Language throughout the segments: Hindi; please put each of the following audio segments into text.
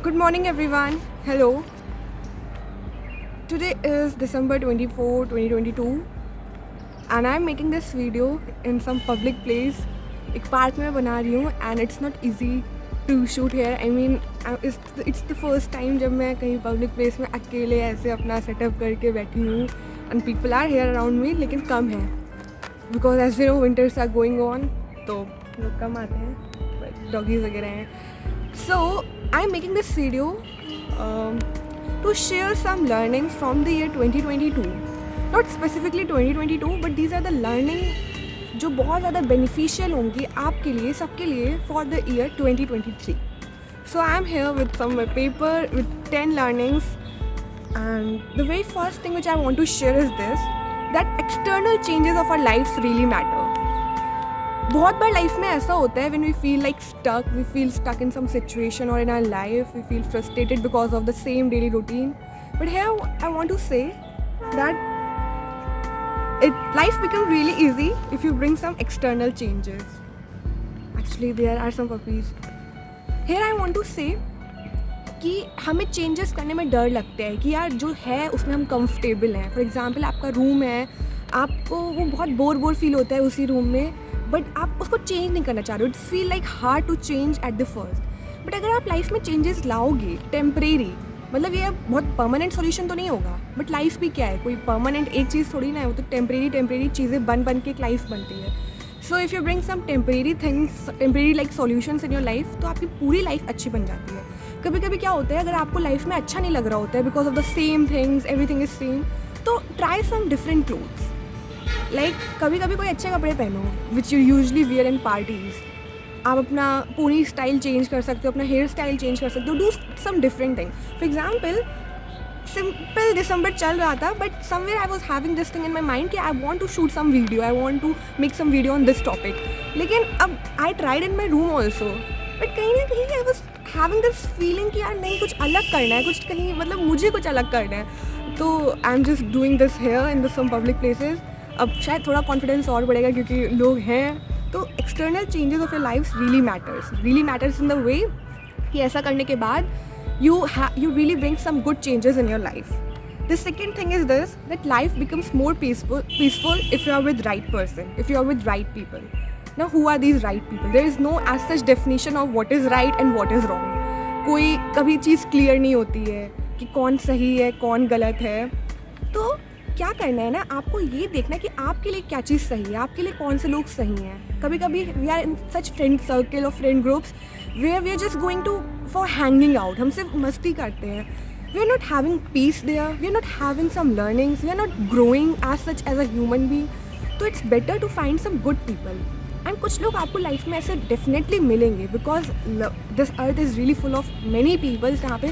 Good morning, everyone. Hello. Today is December 24, 2022, and I'm making this video in some public place. एक पार्क में बना रही हूँ and it's not easy to shoot here. I mean, it's the first time जब मैं कहीं public place में अकेले ऐसे अपना setup करके बैठी हूँ and people are here around me, लेकिन कम है because as we know winters are going on, तो लोग कम आते हैं, doggies वगैरह हैं. So I'm making this video to share some learnings from the year 2022. Not specifically 2022, but these are the learning जो बहुत ज़्यादा beneficial होंगी आपके लिए, सबके लिए for the year 2023. So I am here with some paper with 10 learnings, and the very first thing which I want to share is this, that external changes of our lives really matter. बहुत बार लाइफ में ऐसा होता है when we feel stuck in some situation or in our life, we feel frustrated because of the same daily routine. But here I want to say that life becomes really easy if you bring some external changes. Actually, there are some puppies. Here I want to say कि हमें चेंजेस करने में डर लगता है कि यार जो है उसमें हम कंफर्टेबल हैं. फॉर एग्जांपल आपका रूम है, आपको वो बहुत बोर फील होता है उसी रूम में, बट आप उसको चेंज नहीं करना चाह रहे हो. It's feel like hard to change at the first. But अगर आप लाइफ में चेंजेस लाओगे टेम्परेरी, मतलब ये बहुत परमानेंट सॉल्यूशन तो नहीं होगा, बट लाइफ भी क्या है, कोई परमानेंट एक चीज़ थोड़ी ना है, वो तो टेम्परेरी चीज़ें बन के एक लाइफ बनती है. So if you bring some temporary things, temporary like solutions in your life, तो आपकी पूरी लाइफ अच्छी बन जाती है. कभी कभी क्या होता है, अगर आपको लाइफ में अच्छा नहीं लग रहा होता है because of the same things, everything is same, तो try some different clothes. Like कभी कभी कोई अच्छे कपड़े पहनो which you usually wear in parties. आप अपना पूरी स्टाइल चेंज कर सकते हो, अपना हेयर स्टाइल चेंज कर सकते हो. Do some different thing. For example, simple December चल रहा था, but somewhere I was having this thing in my mind कि I want to shoot some video, I want to make some video on this topic. लेकिन अब I tried in my room also, but कहीं ना कहीं I was having this feeling कि यार नहीं, कुछ अलग करना है, कुछ कहीं मतलब मुझे कुछ अलग करना है. तो I am just doing this here in some public places. अब शायद थोड़ा कॉन्फिडेंस और बढ़ेगा क्योंकि लोग हैं. तो external changes of your life really matters in the way कि ऐसा करने के बाद you really bring some good changes in your life. The second thing is this, that life becomes more peaceful if you are with right person, if you are with right people. Now who are these right people? There is no as such definition of what is right and what is wrong. कोई कभी चीज़ क्लियर नहीं होती है कि कौन सही है कौन गलत है. तो क्या करना है ना, आपको ये देखना कि आपके लिए क्या चीज़ सही है, आपके लिए कौन से लोग सही हैं. कभी कभी we are in such friend circle और friend groups where we are just going to for hanging out. हम सिर्फ मस्ती करते हैं. We are not having peace there, we are not having some learnings, we are not growing as such as a human being. तो it's better to find some good people. And कुछ लोग आपको लाइफ में ऐसे डेफिनेटली मिलेंगे because this earth is really full of many peoples जहाँ पे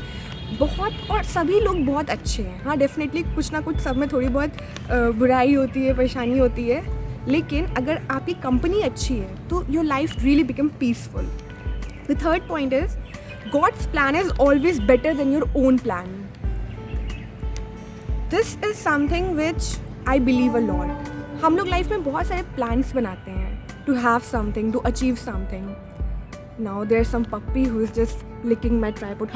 बहुत, और सभी लोग बहुत अच्छे हैं. हाँ, डेफिनेटली कुछ ना कुछ सब में थोड़ी बहुत बुराई होती है, परेशानी होती है, लेकिन अगर आपकी कंपनी अच्छी है तो your life really become peaceful. The third point is God's plan is always better than your own plan. This is something which I believe a lot. हम लोग लाइफ में बहुत सारे प्लान्स बनाते हैं to have something, to achieve something. Now there some puppy who is just licking my tripod.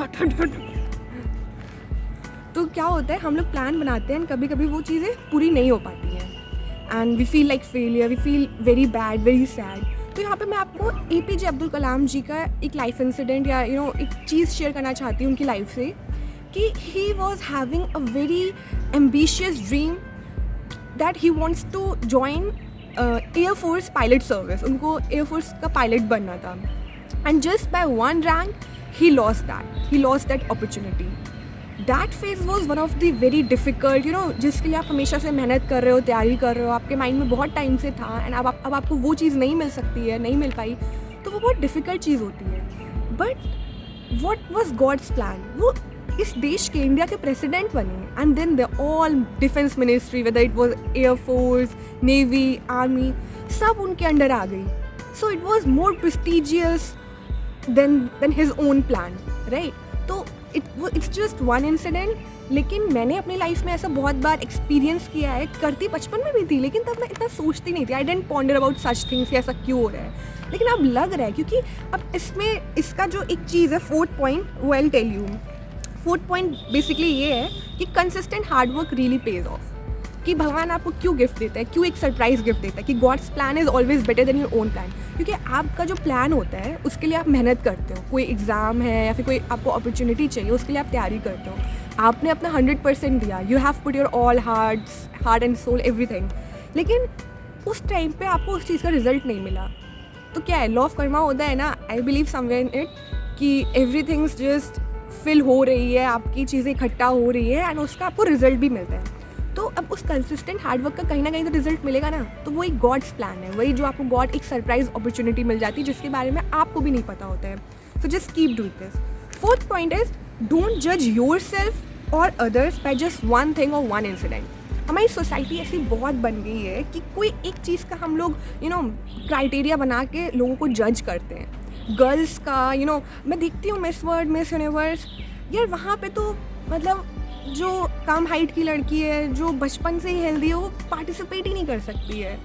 तो क्या होता है, हम लोग प्लान बनाते हैं, कभी कभी वो चीज़ें पूरी नहीं हो पाती हैं and we feel like failure, we feel very bad, very sad. तो यहाँ पे मैं आपको APJ अब्दुल कलाम जी का एक लाइफ इंसिडेंट या एक चीज़ शेयर करना चाहती हूँ उनकी लाइफ से कि he was having a very ambitious dream that he wants to join air force pilot service. उनको एयरफोर्स का पायलट बनना था and just by one rank he lost that opportunity. That phase was one of the very difficult, जिसके लिए आप हमेशा से मेहनत कर रहे हो, तैयारी कर रहे हो, आपके माइंड में बहुत टाइम से था एंड अब आपको वो चीज़ नहीं मिल सकती है, नहीं मिल पाई, तो वो बहुत डिफ़िकल्ट चीज़ होती है. But what was God's plan? वो इस देश के, इंडिया के प्रेसिडेंट बने and then the all defence ministry, whether it was air force, navy, army, सब उनके अंडर आ गई. So it was more prestigious than his own plan, right? तो इट्स जस्ट वन इंसिडेंट, लेकिन मैंने अपनी लाइफ में ऐसा बहुत बार एक्सपीरियंस किया है। करती बचपन में भी थी, लेकिन तब मैं इतना सोचती नहीं थी। I didn't ponder about such things कि ऐसा क्यों हो रहा है, लेकिन अब लग रहा है, क्योंकि अब इसमें इसका जो एक चीज़ है, 4th पॉइंट, वो I will tell you. 4th point basically ये है कि consistent hard work really pays off. कि भगवान आपको क्यों गिफ्ट देता है, क्यों एक सरप्राइज गिफ्ट देता है, कि God's plan is always better than your own plan. क्योंकि आपका जो प्लान होता है उसके लिए आप मेहनत करते हो, कोई एग्ज़ाम है या फिर कोई आपको अपॉर्चुनिटी चाहिए, उसके लिए आप तैयारी करते हो, आपने अपना 100% दिया, you have put your all heart and soul everything, लेकिन उस टाइम पे आपको उस चीज़ का रिजल्ट नहीं मिला। तो क्या है, लॉ ऑफ कर्मा होता है ना, I believe somewhere in it कि एवरीथिंग्स जस्ट फिल हो रही है, आपकी चीज़ें इकट्ठा हो रही है एंड उसका आपको रिजल्ट भी मिलता है। तो अब उस कंसिस्टेंट हार्डवर्क का कहीं ना कहीं तो रिजल्ट मिलेगा ना, तो वही गॉड्स प्लान है, वही जो आपको गॉड एक सरप्राइज अपॉर्चुनिटी मिल जाती है जिसके बारे में आपको भी नहीं पता होता है। So just keep doing this. 4th point is don't जज योरसेल्फ और others by just one thing और वन इंसिडेंट। हमारी सोसाइटी ऐसी बहुत बन गई है कि कोई एक चीज़ का हम लोग क्राइटेरिया बना के लोगों को जज करते हैं। गर्ल्स का मैं देखती हूँ मिस वर्ल्ड, मिस यूनिवर्स, यार वहाँ पे तो मतलब जो कम हाइट की लड़की है, जो बचपन से ही हेल्दी है, वो पार्टिसिपेट ही नहीं कर सकती है।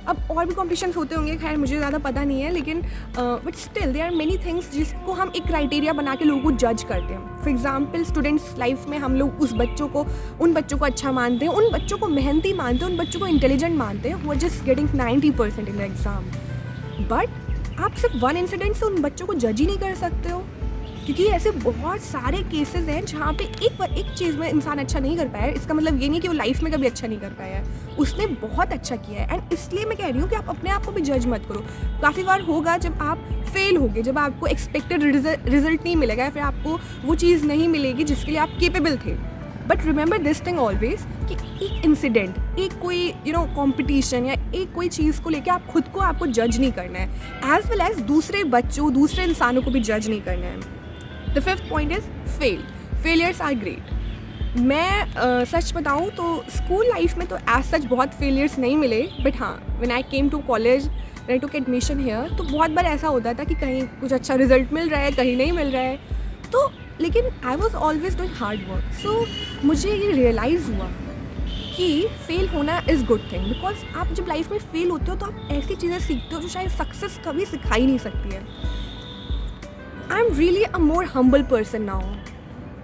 अब और भी कॉम्पिटिशन्स होते होंगे, खैर मुझे ज़्यादा पता नहीं है, लेकिन but still there are many things जिसको हम एक क्राइटेरिया बना के लोगों को जज करते हैं। फॉर एग्जाम्पल स्टूडेंट्स लाइफ में हम लोग उन बच्चों को अच्छा मानते हैं, उन बच्चों को मेहनती मानते हैं, उन बच्चों को इंटेलिजेंट मानते हैं, वो just getting 90% in the exam. But आप सिर्फ वन इंसिडेंट से उन बच्चों को जज ही नहीं कर सकते हो, क्योंकि ऐसे बहुत सारे केसेस हैं जहाँ पे एक चीज़ में इंसान अच्छा नहीं कर पाया है। इसका मतलब ये नहीं कि वो लाइफ में कभी अच्छा नहीं कर पाया है, उसने बहुत अच्छा किया है। एंड इसलिए मैं कह रही हूँ कि आप अपने आप को भी जज मत करो। काफ़ी बार होगा जब आप फेल होगे, जब आपको एक्सपेक्टेड रिजल्ट नहीं मिलेगा, फिर आपको वो चीज़ नहीं मिलेगी जिसके लिए आप केपेबल थे। But remember this thing always कि एक इंसिडेंट, एक कोई कॉम्पिटिशन या एक कोई चीज़ को लेकर आप खुद को आपको जज नहीं करना है, एज वेल एज दूसरे बच्चों, दूसरे इंसानों को भी जज नहीं करना है। The 5th point is failures are great. मैं सच बताऊँ तो स्कूल लाइफ में तो एज सच बहुत फेलियर्स नहीं मिले, बट हाँ, when I came to college, when I took admission here, तो बहुत बार ऐसा होता था कि कहीं कुछ अच्छा रिजल्ट मिल रहा है, कहीं नहीं मिल रहा है, तो लेकिन I was always doing hard work. So मुझे ये रियलाइज़ हुआ कि फेल होना इज़ गुड थिंग, बिकॉज आप जब लाइफ में फेल होते हो तो आप ऐसी चीज़ें सीखते हो जो शायद सक्सेस कभी सिखाई नहीं सकती है। I am really a more humble person now.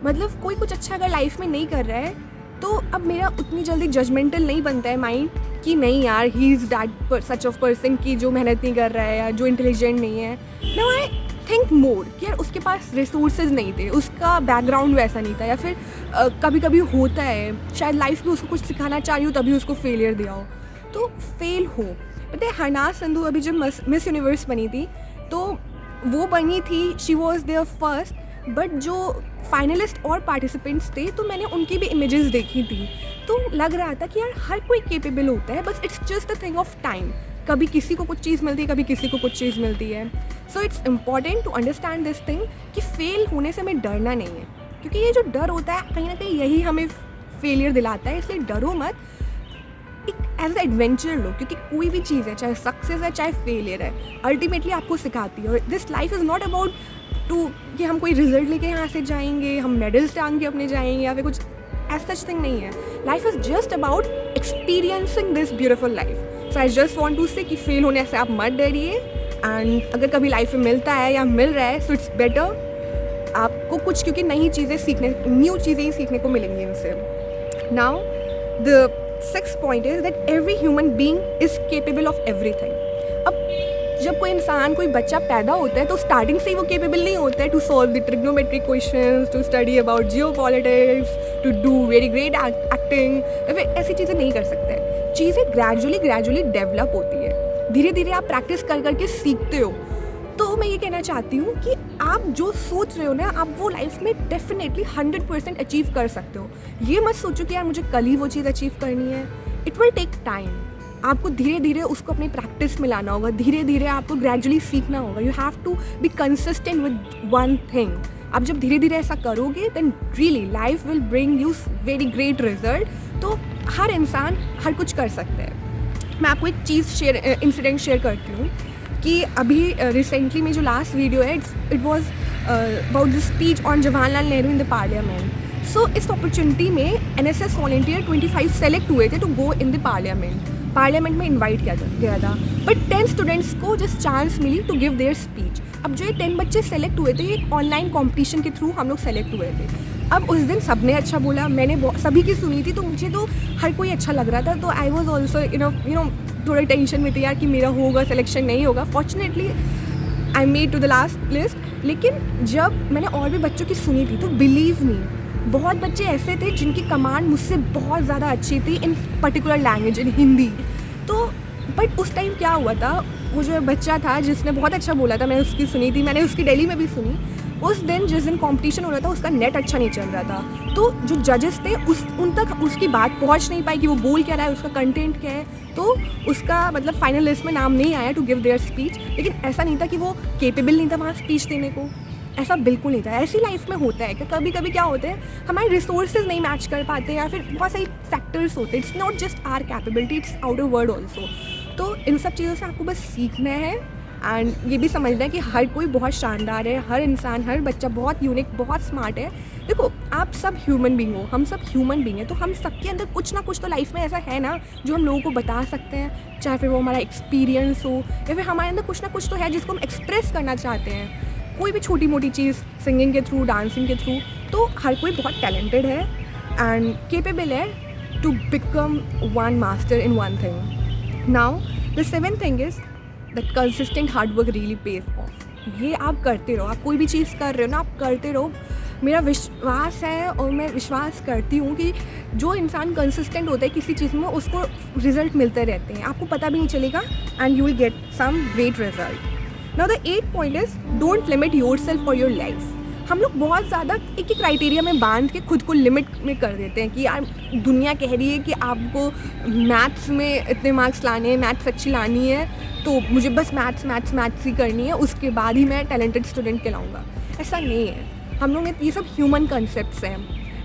मतलब कोई कुछ अच्छा अगर लाइफ में नहीं कर रहा है तो अब मेरा उतनी जल्दी जजमेंटल नहीं बनता है माइंड कि नहीं यार he is that such of person की जो मेहनत नहीं कर रहा है या जो इंटेलिजेंट नहीं है। नाउ आई थिंक मोर कि यार उसके पास रिसोर्सेज नहीं थे, उसका बैकग्राउंड वैसा नहीं था, या फिर कभी कभी होता है शायद लाइफ में उसको कुछ सिखाना चाह रही हो तभी उसको फेलियर दिया हो, तो फेल हो। पता है हरनाज संधू अभी जब मिस यूनिवर्स बनी थी तो वो बनी थी, she was there first, but जो फाइनलिस्ट और पार्टिसिपेंट्स थे तो मैंने उनकी भी इमेजेस देखी थी, तो लग रहा था कि यार हर कोई केपेबल होता है, बस it's just a thing of time. कभी किसी को कुछ चीज़ मिलती है, कभी किसी को कुछ चीज़ मिलती है। So it's important to understand this thing कि फेल होने से हमें डरना नहीं है, क्योंकि ये जो डर होता है कहीं ना कहीं यही हमें फेलियर दिलाता है। इसलिए डरो मत, एक एज ए एडवेंचर लो, क्योंकि कोई भी चीज़ है, चाहे सक्सेस है चाहे फेलियर है, अल्टीमेटली आपको सिखाती है। और this life is not about to कि हम कोई रिजल्ट लेके यहाँ से जाएंगे, हम मेडल्स टांग के अपने जाएंगे या फिर कुछ एज सच थिंग नहीं है। Life is just about experiencing this beautiful life. So I just want to say कि फेल होने से आप मत डरिए, एंड अगर कभी लाइफ में मिलता है या मिल रहा है सो इट्स बेटर आपको कुछ, क्योंकि नई चीज़ें सीखने, न्यू चीज़ें ही सीखने को मिलेंगी इनसे। Now the 6th point is that every human being is capable of everything. अब जब कोई इंसान, कोई बच्चा पैदा होता है तो स्टार्टिंग से ही वो केपेबल नहीं होता है to solve the trigonometric questions, to study about geopolitics, to do very great acting, ऐसी चीज़ें नहीं कर सकते हैं। चीज़ें ग्रेजुअली डेवलप होती है, धीरे धीरे आप प्रैक्टिस कर करके सीखते हो। तो मैं ये कहना चाहती हूँ कि आप जो सोच रहे हो ना, आप वो लाइफ में डेफिनेटली 100% अचीव कर सकते हो। ये मत सोचो कि यार मुझे कल ही वो चीज़ अचीव करनी है। इट विल टेक टाइम, आपको धीरे धीरे उसको अपनी प्रैक्टिस में लाना होगा, धीरे धीरे आपको ग्रेजुअली सीखना होगा। You have to be consistent with one thing. आप जब धीरे धीरे ऐसा करोगे then really life will bring you very great result. तो हर इंसान हर कुछ कर सकता है। मैं आपको एक चीज़ इंसिडेंट शेयर करती हूँ कि अभी रिसेंटली में जो लास्ट वीडियो है, it was about the speech on Jawaharlal Nehru in the parliament. So इस अपॉर्चुनिटी में NSS वॉलंटियर 25 सेलेक्ट हुए थे to go in the parliament में इन्वाइट किया गया था, बट 10 स्टूडेंट्स को जस्ट चांस मिली टू गिव देयर स्पीच। अब जो ये 10 बच्चे सेलेक्ट हुए थे, एक ऑनलाइन कॉम्पिटिशन के थ्रू हम लोग सेलेक्ट हुए थे। अब उस दिन सबने अच्छा बोला, मैंने सभी की सुनी थी, तो मुझे तो हर कोई अच्छा लग रहा था, तो I was also you know थोड़ा टेंशन में थी यार कि मेरा होगा सिलेक्शन नहीं होगा। Fortunately I made to the last list. लेकिन जब मैंने और भी बच्चों की सुनी थी तो बिलीव मी, बहुत बच्चे ऐसे थे जिनकी कमांड मुझसे बहुत ज़्यादा अच्छी थी इन पर्टिकुलर लैंग्वेज, इन हिंदी। तो बट उस टाइम क्या हुआ था, वो जो बच्चा था जिसने बहुत अच्छा बोला था, मैंने उसकी सुनी थी, मैंने उसकी दिल्ली में भी सुनी। उस दिन जिस दिन कंपटीशन हो रहा था उसका नेट अच्छा नहीं चल रहा था, तो जो जजेस थे उन तक उसकी बात पहुंच नहीं पाई कि वो बोल क्या रहा है, उसका कंटेंट क्या है, तो उसका मतलब फाइनल लिस्ट में नाम नहीं आया टू गिव देयर स्पीच। लेकिन ऐसा नहीं था कि वो केपेबल नहीं था वहाँ स्पीच देने को, ऐसा बिल्कुल नहीं था। ऐसी लाइफ में होता है कि कभी कभी क्या होता है, हमारे रिसोर्सेज नहीं मैच कर पाते या फिर बहुत सारी फैक्टर्स होते हैं। It's not just our capability, it's outer world also. तो इन सब चीज़ों से आपको बस सीखना है एंड ये भी समझना है कि हर कोई बहुत शानदार है, हर इंसान, हर बच्चा बहुत यूनिक, बहुत स्मार्ट है। देखो, आप सब ह्यूमन बींग हो, हम सब ह्यूमन बींग हैं, तो हम सबके अंदर कुछ ना कुछ तो लाइफ में ऐसा है ना जो हम लोगों को बता सकते हैं, चाहे फिर वो हमारा एक्सपीरियंस हो या फिर हमारे अंदर कुछ ना कुछ तो है जिसको हम एक्सप्रेस करना चाहते हैं, कोई भी छोटी मोटी चीज़, सिंगिंग के थ्रू, डांसिंग के थ्रू। तो हर कोई बहुत टैलेंटेड है एंड केपेबल है to become one master in one thing. Now the seventh thing is that consistent hard work really pays off. ये आप करते रहो, आप कोई भी चीज़ कर रहे हो ना, आप करते रहो। मेरा विश्वास है और मैं विश्वास करती हूँ कि जो इंसान कंसिस्टेंट होता है किसी चीज़ में, उसको रिजल्ट मिलते रहते हैं, आपको पता भी नहीं चलेगा and you will get some great result. Now the 8th point is don't limit yourself और योर लाइफ। हम लोग बहुत ज़्यादा एक ही क्राइटेरिया में बांध के खुद को लिमिट में कर देते हैं कि यार दुनिया कह रही है कि आपको मैथ्स में इतने मार्क्स लाने हैं, मैथ्स अच्छी लानी है, तो मुझे बस मैथ्स ही करनी है, उसके बाद ही मैं टैलेंटेड स्टूडेंट कहलाऊँगा। ऐसा नहीं है। हम लोग ने ये सब ह्यूमन कॉन्सेप्ट्स हैं,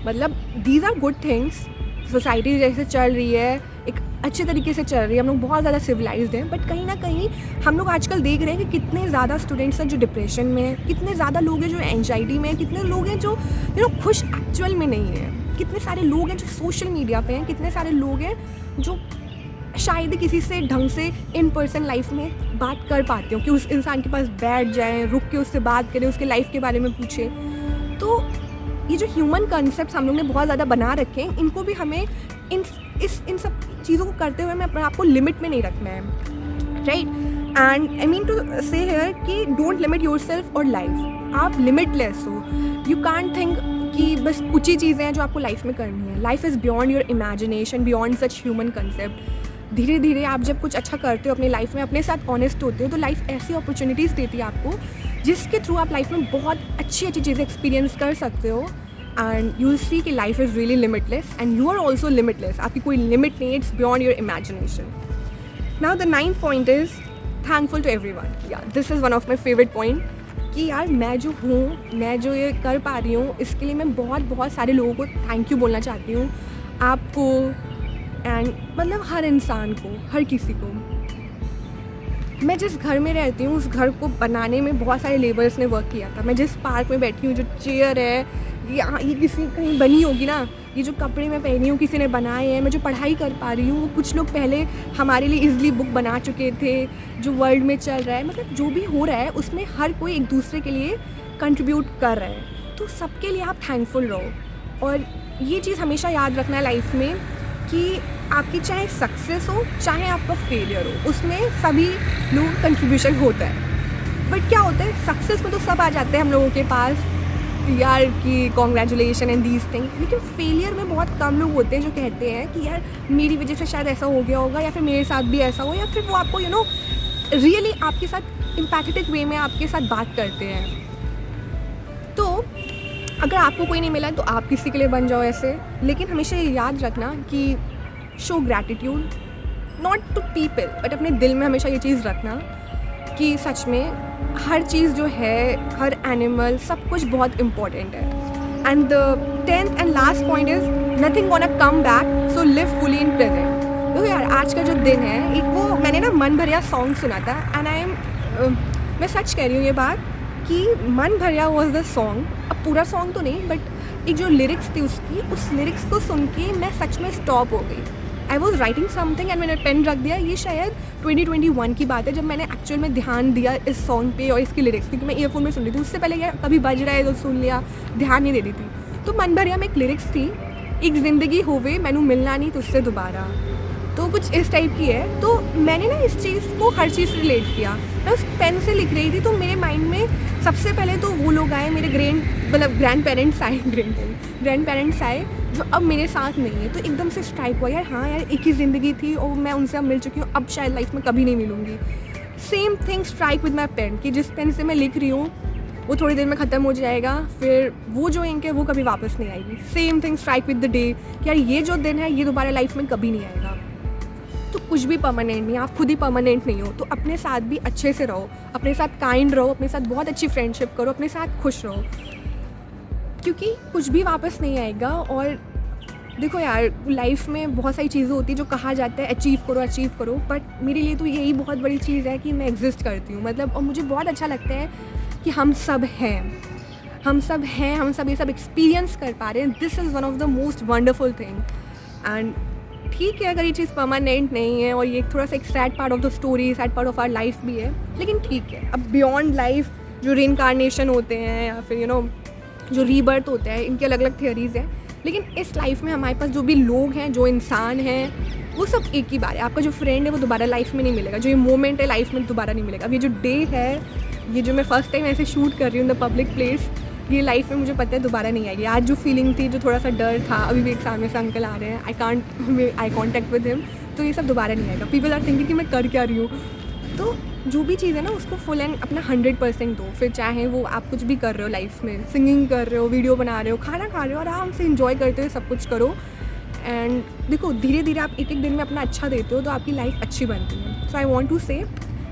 मतलब these are good things. Society जैसे चल रही है, एक अच्छे तरीके से चल रही है, हम लोग बहुत ज़्यादा सिविलाइज्ड हैं, बट कहीं ना कहीं हम लोग आजकल देख रहे हैं कि कितने ज़्यादा स्टूडेंट्स हैं जो डिप्रेशन में हैं, कितने ज़्यादा लोग हैं जो एंजाइटी में हैं, कितने लोग हैं जो खुश एक्चुअल में नहीं हैं, कितने सारे लोग हैं जो सोशल मीडिया पे हैं, कितने सारे लोग हैं जो शायद ही किसी से ढंग से इन पर्सन लाइफ में बात कर पाते हो कि उस इंसान के पास बैठ जाएँ, रुक के उससे बात करें, उसके लाइफ के बारे में पूछें। तो ये जो ह्यूमन कॉन्सेप्ट्स हम लोग ने बहुत ज़्यादा बना रखे हैं, इनको भी हमें इन सब चीज़ों को करते हुए हमें अपने आप को लिमिट में नहीं रखना है, right. And I mean to say here कि डोंट लिमिट योरसेल्फ और लाइफ। आप लिमिटलेस हो, यू कांट थिंक कि बस कुछ ही चीज़ें हैं जो आपको लाइफ में करनी है। Life is beyond your imagination, beyond such human concept. धीरे धीरे आप जब कुछ अच्छा करते हो अपनी लाइफ में, अपने साथ ऑनेस्ट होते हो, तो लाइफ ऐसी अपॉर्चुनिटीज़ देती है आपको जिसके थ्रू आप लाइफ में बहुत अच्छी चीज़ें एक्सपीरियंस कर सकते हो एंड यू विल सी कि life is really limitless and you are also limitless. आपकी कोई लिमिट नहीं, it's beyond your imagination. Now the 9th point is thankful to everyone. यार this is one of my favourite point कि यार मैं जो हूँ, मैं जो ये कर पा रही हूँ, इसके लिए मैं बहुत सारे लोगों को थैंक यू बोलना चाहती हूँ, आपको एंड मतलब हर इंसान को, हर किसी को। मैं जिस घर में रहती हूँ उस घर को बनाने में बहुत सारे लेबर्स ने वर्क किया था। मैं जिस पार्क में बैठी हूँ, जो चेयर है ये किसी कहीं बनी होगी ना, ये जो कपड़े मैं पहनी हूँ किसी ने बनाए हैं, मैं जो पढ़ाई कर पा रही हूँ वो कुछ लोग पहले हमारे लिए ईज़िली बुक बना चुके थे। जो वर्ल्ड में चल रहा है, मतलब जो भी हो रहा है उसमें हर कोई एक दूसरे के लिए कंट्रीब्यूट कर रहा है, तो सबके लिए आप थैंकफुल रहो। और ये चीज़ हमेशा याद रखना है लाइफ में कि आपकी चाहे सक्सेस हो चाहे आपका फेलियर हो, उसमें सभी लोग कंट्रीब्यूशन होता है। बट क्या होता है, सक्सेस में तो सब आ जाते हैं हम लोगों के पास यार कि कॉन्ग्रेचुलेशन एंड दीज थिंग्स, लेकिन फेलियर में बहुत कम लोग होते हैं जो कहते हैं कि यार मेरी वजह से शायद ऐसा हो गया होगा, या फिर मेरे साथ भी ऐसा हो, या फिर वो आपको रियली आपके साथ इम्पैथेटिक वे में आपके साथ बात करते हैं। तो अगर आपको कोई नहीं मिला तो आप किसी के लिए बन जाओ ऐसे, लेकिन हमेशा ये याद रखना कि show gratitude not to people but अपने दिल में हमेशा ये चीज़ रखना कि सच में हर चीज़ जो है, हर एनिमल, सब कुछ बहुत इम्पॉर्टेंट है। And the 10th and last point is nothing gonna come back, so live fully in present. देखो यार आज का जो दिन है, एक वो मैंने ना मन भरिया सॉन्ग सुना था एंड मैं सच कह रही हूँ ये बात कि मन भरिया वॉज द सॉन्ग। अब पूरा सॉन्ग तो नहीं, बट एक जो लिरिक्स थी उसकी, उस लिरिक्स को सुन के मैं सच में स्टॉप हो गई। I was writing something and मैंने पेन रख दिया। ये शायद 2021 की बात है, जब मैंने एक्चुअल में ध्यान दिया इस सॉन्ग पे और इसकी लिरिक्स, क्योंकि मैं ईयरफोन में सुन रही थी। उससे पहले यार कभी बज रहा है तो सुन लिया, ध्यान नहीं दे रही थी। तो मन भरिया में एक लिरिक्स थी, एक ज़िंदगी होवे मैनू मिलना नहीं तुझसे दोबारा, तो कुछ इस टाइप की है। तो मैंने ना इस चीज़ को हर चीज़ से रिलेट किया। मैं उस पेन से लिख रही थी तो मेरे माइंड में सबसे पहले तो वो लोग आए, मेरे ग्रैंड पेरेंट्स आए जो अब मेरे साथ नहीं है। तो एकदम से स्ट्राइक हुआ, यार हाँ यार, एक ही ज़िंदगी थी और मैं उनसे अब मिल चुकी हूँ, अब शायद लाइफ में कभी नहीं मिलूँगी। Same thing strike with my pen, कि जिस पेन से मैं लिख रही हूँ वो थोड़ी देर में ख़त्म हो जाएगा, फिर वो जो इंक है वो कभी वापस नहीं आएगी। Same thing strike with the day, कि यार ये जो दिन है ये दोबारा लाइफ में कभी नहीं आएगा। तो कुछ भी परमानेंट नहीं, आप खुद ही परमानेंट नहीं हो। तो अपने साथ भी अच्छे से रहो, अपने साथ काइंड रहो, अपने साथ बहुत अच्छी फ्रेंडशिप करो, अपने साथ खुश रहो, क्योंकि कुछ भी वापस नहीं आएगा। और देखो यार, लाइफ में बहुत सारी चीज़ें होती है जो कहा जाता है अचीव करो, बट मेरे लिए तो यही बहुत बड़ी चीज़ है कि मैं एग्जिस्ट करती हूँ, मतलब। और मुझे बहुत अच्छा लगता है कि हम सब हम सब ये सब एक्सपीरियंस कर पा रहे हैं। This is one of the most wonderful thing. And ठीक है, अगर ये चीज़ परमानेंट नहीं है और ये थोड़ा सा एक sad part of the story, sad part of our life भी है, लेकिन ठीक है। अब बियॉन्ड लाइफ जो रीइंकार्नेशन होते हैं या फिर जो रीबर्थ होता है, इनकी अलग अलग थियरीज़ हैं। लेकिन इस लाइफ में हमारे पास जो भी लोग हैं, जो इंसान हैं, वो सब एक ही बार है। आपका जो फ्रेंड है वो दोबारा लाइफ में नहीं मिलेगा, जो ये मोमेंट है लाइफ में दोबारा नहीं मिलेगा। अब ये जो डे है, ये जो मैं फर्स्ट टाइम ऐसे शूट कर रही हूँ इन द पब्लिक प्लेस, ये लाइफ में मुझे पता है दोबारा नहीं आएगी। आज जो फीलिंग थी, जो थोड़ा सा डर था, अभी भी एक सामने से अंकल आ रहे हैं, I can't eye contact with him, तो ये सब दोबारा नहीं आएगा। पीपल आर थिंकिंग कि मैं कर क्या रही हूँ। तो जो भी चीज़ है ना, उसको फुल एंड अपना 100% दो। फिर चाहे वो आप कुछ भी कर रहे हो लाइफ में, सिंगिंग कर रहे हो, वीडियो बना रहे हो, खाना खा रहे हो, आराम से इंजॉय करते हुए सब कुछ करो। एंड देखो, धीरे धीरे आप एक एक दिन में अपना अच्छा देते हो तो आपकी लाइफ अच्छी बनती है। सो आई वॉन्ट टू से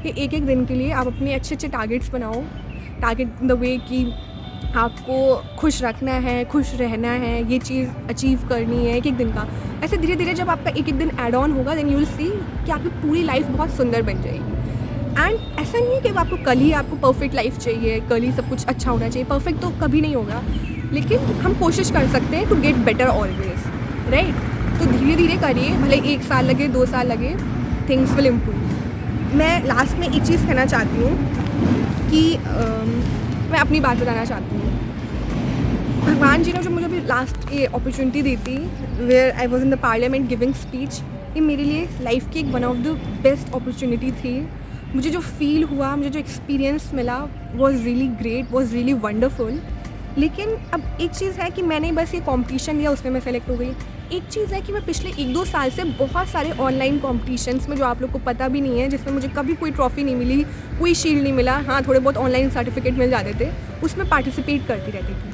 कि एक एक दिन के लिए आप अपने अच्छे अच्छे टारगेट्स बनाओ। टारगेट द वे कि आपको खुश रखना है, खुश रहना है, ये चीज़ अचीव करनी है एक एक दिन का। ऐसे धीरे धीरे जब आपका एक एक दिन ऐड ऑन होगा, देन यू विल सी कि आपकी पूरी लाइफ बहुत सुंदर बन जाएगी। एंड ऐसा नहीं है कि आपको कल ही आपको परफेक्ट लाइफ चाहिए, कल ही सब कुछ अच्छा होना चाहिए। परफेक्ट तो कभी नहीं होगा, लेकिन हम कोशिश कर सकते हैं to get better always, right. तो धीरे धीरे करिए, भले 1 साल लगे, 2 साल लगे, थिंग्स विल इम्प्रूव। मैं लास्ट में एक चीज़ कहना चाहती हूँ कि मैं अपनी बात बताना चाहती हूँ। भगवान जी ने जो मुझे अभी लास्ट ये अपॉर्चुनिटी दी थी, where I was in the parliament giving speech, ये मेरे लिए लाइफ की एक one of the best opportunity थी। मुझे जो फील हुआ, मुझे जो एक्सपीरियंस मिला, was really great, was really wonderful. लेकिन अब एक चीज़ है कि मैंने बस ये कॉम्पिटिशन दिया, उसमें मैं सेलेक्ट हो गई। एक चीज़ है कि मैं पिछले 1-2 साल से बहुत सारे ऑनलाइन कॉम्पिटिशन्स में, जो आप लोग को पता भी नहीं है, जिसमें मुझे कभी कोई ट्रॉफ़ी नहीं मिली, कोई शील्ड नहीं मिला, हाँ थोड़े बहुत ऑनलाइन सर्टिफिकेट मिल जाते थे, उसमें पार्टिसिपेट करती रहती थी।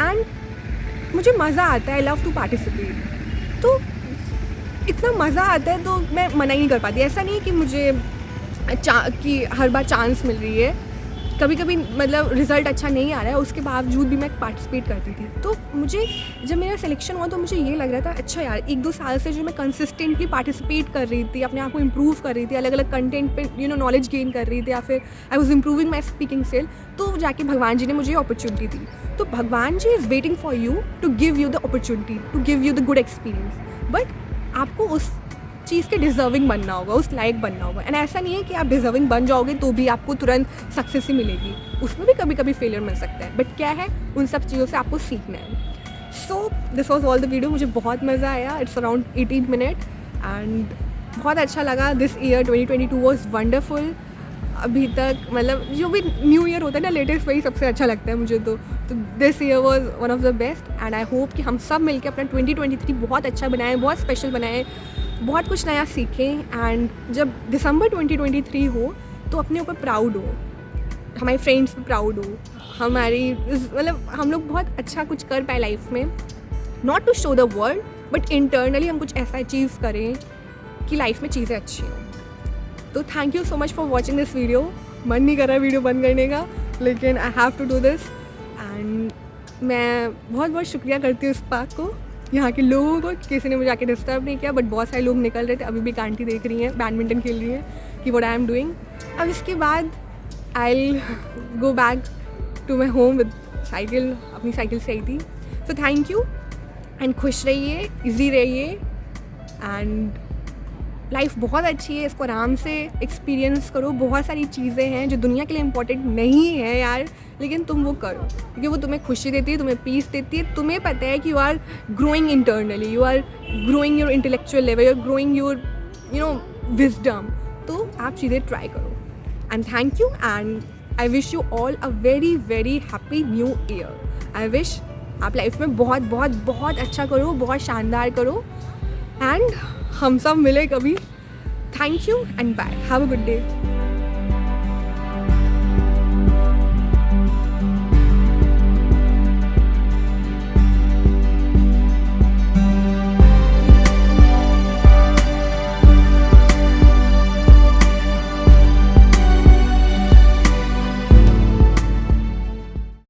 एंड मुझे मज़ा आता है, आई लव टू पार्टिसिपेट। तो इतना मज़ा आता है तो मैं मना ही नहीं कर पाती। ऐसा नहीं है कि मुझे कि हर बार चांस मिल रही है, कभी कभी मतलब रिज़ल्ट अच्छा नहीं आ रहा है, उसके बावजूद भी मैं पार्टिसिपेट करती थी। तो मुझे जब मेरा सिलेक्शन हुआ तो मुझे ये लग रहा था, अच्छा यार 1-2 साल से जो मैं कंसिस्टेंटली पार्टिसिपेट कर रही थी, अपने आप को इम्प्रूव कर रही थी, अलग अलग कंटेंट पे नॉलेज गेन कर रही थी, या फिर I was improving my speaking skill, तो जाके भगवान जी ने मुझे अपॉर्चुनिटी दी। तो Bhagwan ji is waiting for you to give you the opportunity, to give you the good experience. But आपको उस चीज़ के डिज़र्विंग बनना होगा, उस लायक बनना होगा। एंड ऐसा नहीं है कि आप डिज़र्विंग बन जाओगे तो भी आपको तुरंत सक्सेस ही मिलेगी, उसमें भी कभी कभी फेलियर मिल सकता है। बट क्या है, उन सब चीज़ों से आपको सीखना है। So this was all the video. मुझे बहुत मज़ा आया। इट्स अराउंड 18 मिनट एंड बहुत अच्छा लगा। This year 2022 was wonderful. अभी तक मतलब जो भी न्यू ईयर होता है ना, लेटेस्ट, वही सबसे अच्छा लगता है मुझे। तो this year was one of the best and I hope कि हम सब मिलकर अपना 2023 बहुत अच्छा बनाएं, बहुत स्पेशल बनाएं, बहुत कुछ नया सीखें। एंड जब दिसंबर 2023 हो तो अपने ऊपर प्राउड हो, हमारे फ्रेंड्स पे प्राउड हो, हमारी मतलब हम लोग बहुत अच्छा कुछ कर पाए लाइफ में, not to show the world but internally हम कुछ ऐसा अचीव करें कि लाइफ में चीज़ें अच्छी हों। तो thank you so much for watching this video. मन नहीं कर रहा वीडियो बंद करने का, लेकिन I have to do this. And मैं बहुत बहुत शुक्रिया करती हूँ इस पार्क को, यहाँ के लोगों को, किसी ने मुझे आके डिस्टर्ब नहीं किया। बट बहुत सारे लोग निकल रहे थे, अभी भी एक आंटी देख रही हैं बैडमिंटन खेल रही हैं कि व्हाट आई एम डूइंग। अब इसके बाद I will go back to my home with cycle, अपनी साइकिल से आई थी. सो थैंक यू एंड खुश रहिए, इजी रहिए एंड लाइफ बहुत अच्छी है, इसको आराम से एक्सपीरियंस करो. बहुत सारी चीज़ें हैं जो दुनिया के लिए इम्पोर्टेंट नहीं है यार, लेकिन तुम वो करो क्योंकि वो तुम्हें खुशी देती है, तुम्हें पीस देती है. तुम्हें पता है कि you are growing internally, you are growing your intellectual level, you are growing your wisdom. तो आप चीज़ें ट्राई करो. And thank you and I wish you all a very very happy new year. I wish आप लाइफ में बहुत बहुत बहुत अच्छा करो, बहुत शानदार करो एंड हम सब मिले कभी. Thank you and bye. Have a good day.